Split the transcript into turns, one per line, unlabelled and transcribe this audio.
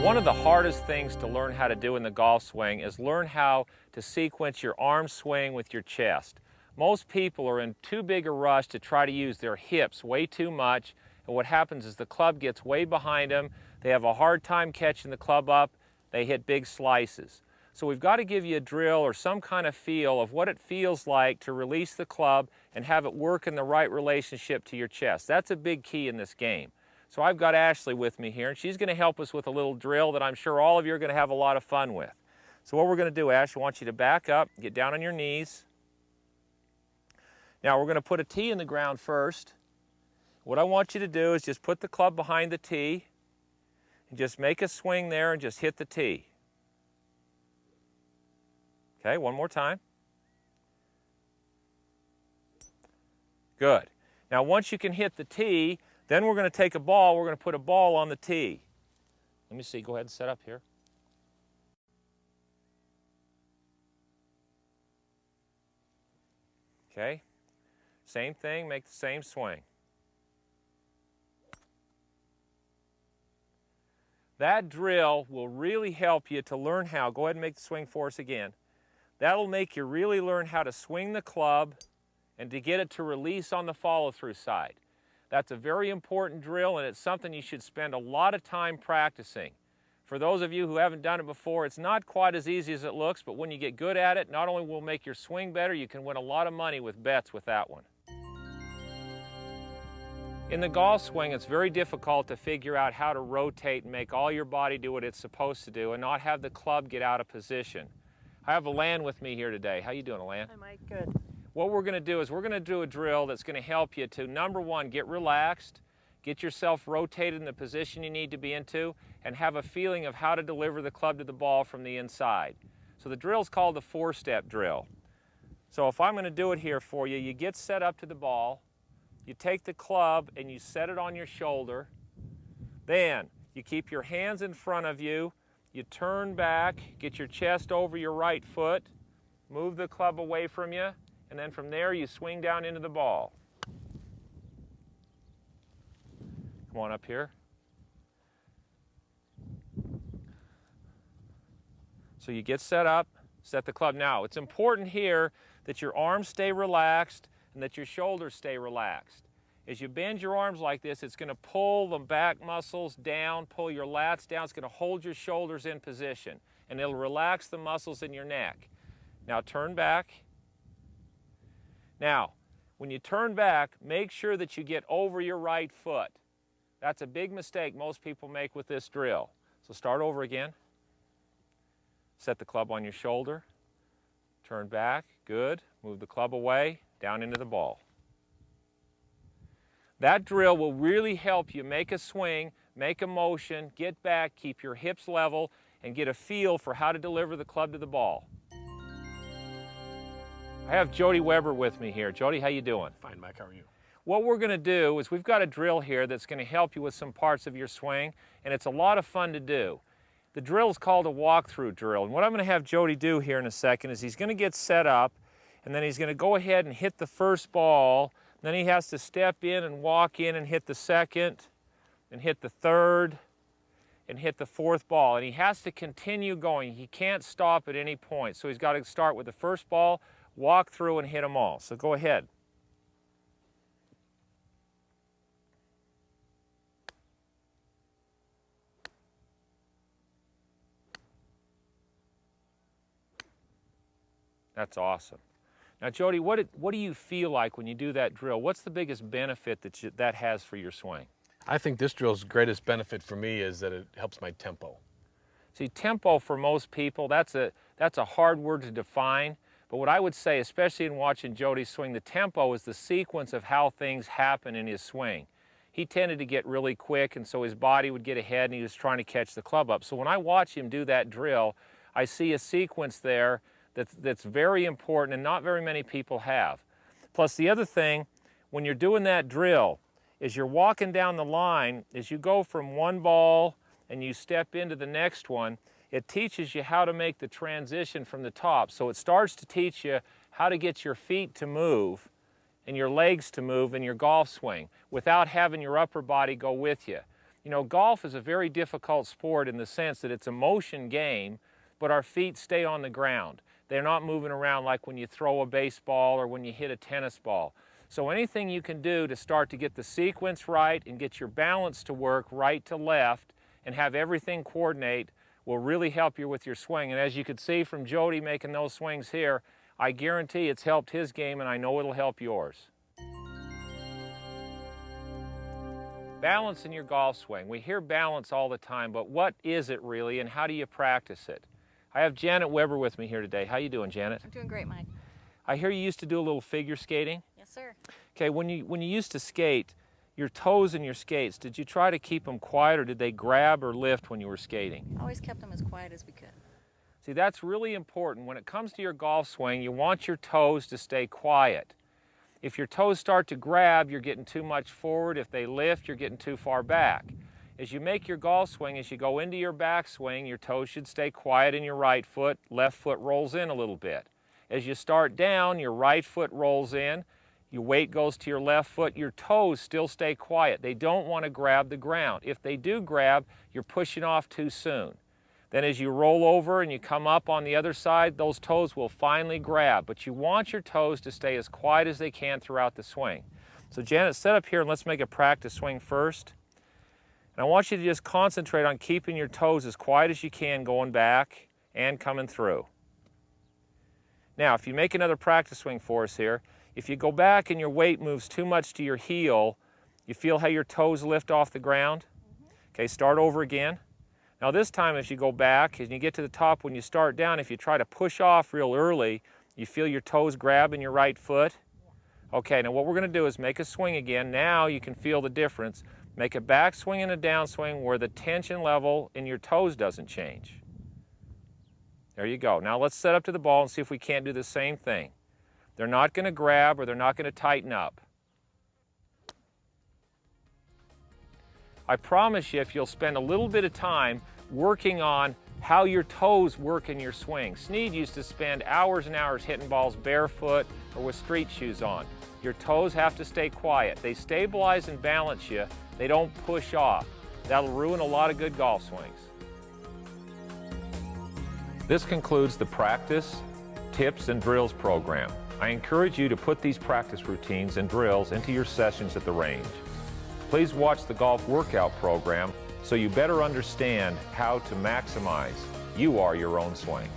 One of the hardest things to learn how to do in the golf swing is learn how to sequence your arm swing with your chest. Most people are in too big a rush to try to use their hips way too much, and what happens is the club gets way behind them, they have a hard time catching the club up, they hit big slices. So we've got to give you a drill or some kind of feel of what it feels like to release the club and have it work in the right relationship to your chest. That's a big key in this game. So I've got Ashley with me here, and she's going to help us with a little drill that I'm sure all of you are going to have a lot of fun with. So what we're going to do, Ash, I want you to back up, get down on your knees. Now we're going to put a tee in the ground first. What I want you to do is just put the club behind the tee and just make a swing there and just hit the tee. Okay, one more time. Good. Now once you can hit the tee, then we're going to take a ball, we're going to put a ball on the tee. Let me see, go ahead and set up here. Okay, same thing, make the same swing. That drill will really help you to learn how, go ahead and make the swing for us again. That'll make you really learn how to swing the club and to get it to release on the follow-through side. That's a very important drill, and it's something you should spend a lot of time practicing. For those of you who haven't done it before, it's not quite as easy as it looks, but when you get good at it, not only will it make your swing better, you can win a lot of money with bets with that one. In the golf swing, it's very difficult to figure out how to rotate and make all your body do what it's supposed to do and not have the club get out of position. I have Alan with me here today. How you doing, Alan?
Hi, Mike. Good.
What we're going to do is we're going to do a drill that's going to help you to, number one, get relaxed, get yourself rotated in the position you need to be into, and have a feeling of how to deliver the club to the ball from the inside. So the drill is called the four-step drill. So if I'm going to do it here for you, you get set up to the ball, you take the club and you set it on your shoulder, then you keep your hands in front of you, you turn back, get your chest over your right foot, move the club away from you, and then from there you swing down into the ball. Come on up here. So you get set up, set the club. Now, it's important here that your arms stay relaxed and that your shoulders stay relaxed. As you bend your arms like this, it's going to pull the back muscles down, pull your lats down. It's going to hold your shoulders in position, and it'll relax the muscles in your neck. Now turn back. Now, when you turn back, make sure that you get over your right foot. That's a big mistake most people make with this drill. So start over again. Set the club on your shoulder. Turn back. Good. Move the club away, down into the ball. That drill will really help you make a swing, make a motion, get back, keep your hips level, and get a feel for how to deliver the club to the ball. I have Jody Weber with me here. Jody, how you doing?
Fine, Mike. How are you?
What we're going to do is we've got a drill here that's going to help you with some parts of your swing, and it's a lot of fun to do. The drill is called a walkthrough drill, and what I'm going to have Jody do here in a second is he's going to get set up, and then he's going to go ahead and hit the first ball. Then he has to step in and walk in and hit the second, and hit the third, and hit the fourth ball. And he has to continue going. He can't stop at any point. So he's got to start with the first ball, walk through, and hit them all. So go ahead. That's awesome. Now, Jody, what do you feel like when you do that drill? What's the biggest benefit that has for your swing?
I think this drill's greatest benefit for me is that it helps my tempo.
See, tempo for most people, that's a hard word to define. But what I would say, especially in watching Jody swing, the tempo is the sequence of how things happen in his swing. He tended to get really quick, and so his body would get ahead, and he was trying to catch the club up. So when I watch him do that drill, I see a sequence there that's very important and not very many people have. Plus the other thing, when you're doing that drill, is you're walking down the line, as you go from one ball and you step into the next one, it teaches you how to make the transition from the top. So it starts to teach you how to get your feet to move and your legs to move in your golf swing without having your upper body go with you. You know, golf is a very difficult sport in the sense that it's a motion game, but our feet stay on the ground. They're not moving around like when you throw a baseball or when you hit a tennis ball. So anything you can do to start to get the sequence right and get your balance to work right to left and have everything coordinate will really help you with your swing. And as you could see from Jody making those swings here, I guarantee it's helped his game, and I know it'll help yours. Balance in your golf swing. We hear balance all the time, but what is it really, and how do you practice it? I have Janet Weber with me here today. How you doing, Janet?
I'm doing great, Mike.
I hear you used to do a little figure skating.
Yes, sir.
Okay, when you used to skate, your toes in your skates, did you try to keep them quiet, or did they grab or lift when you were skating?
Always kept them as quiet as we could.
See, that's really important. When it comes to your golf swing, you want your toes to stay quiet. If your toes start to grab, you're getting too much forward. If they lift, you're getting too far back. As you make your golf swing, as you go into your backswing, your toes should stay quiet in your right foot. Left foot rolls in a little bit. As you start down, your right foot rolls in. Your weight goes to your left foot. Your toes still stay quiet. They don't want to grab the ground. If they do grab, you're pushing off too soon. Then as you roll over and you come up on the other side, those toes will finally grab. But you want your toes to stay as quiet as they can throughout the swing. So Janet, set up here and let's make a practice swing first. And I want you to just concentrate on keeping your toes as quiet as you can going back and coming through. Now, if you make another practice swing for us here, if you go back and your weight moves too much to your heel, you feel how your toes lift off the ground? Okay, start over again. Now this time as you go back and you get to the top, when you start down, if you try to push off real early, you feel your toes grab in your right foot? Okay, now what we're going to do is make a swing again. Now you can feel the difference. Make a back swing and a down swing where the tension level in your toes doesn't change. There you go. Now let's set up to the ball and see if we can't do the same thing. They're not going to grab or they're not going to tighten up. I promise you, if you'll spend a little bit of time working on how your toes work in your swing. Snead used to spend hours and hours hitting balls barefoot or with street shoes on. Your toes have to stay quiet. They stabilize and balance you. They don't push off. That'll ruin a lot of good golf swings. This concludes the Practice, Tips, and Drills program. I encourage you to put these practice routines and drills into your sessions at the range. Please watch the golf workout program so you better understand how to maximize. You are your own swing.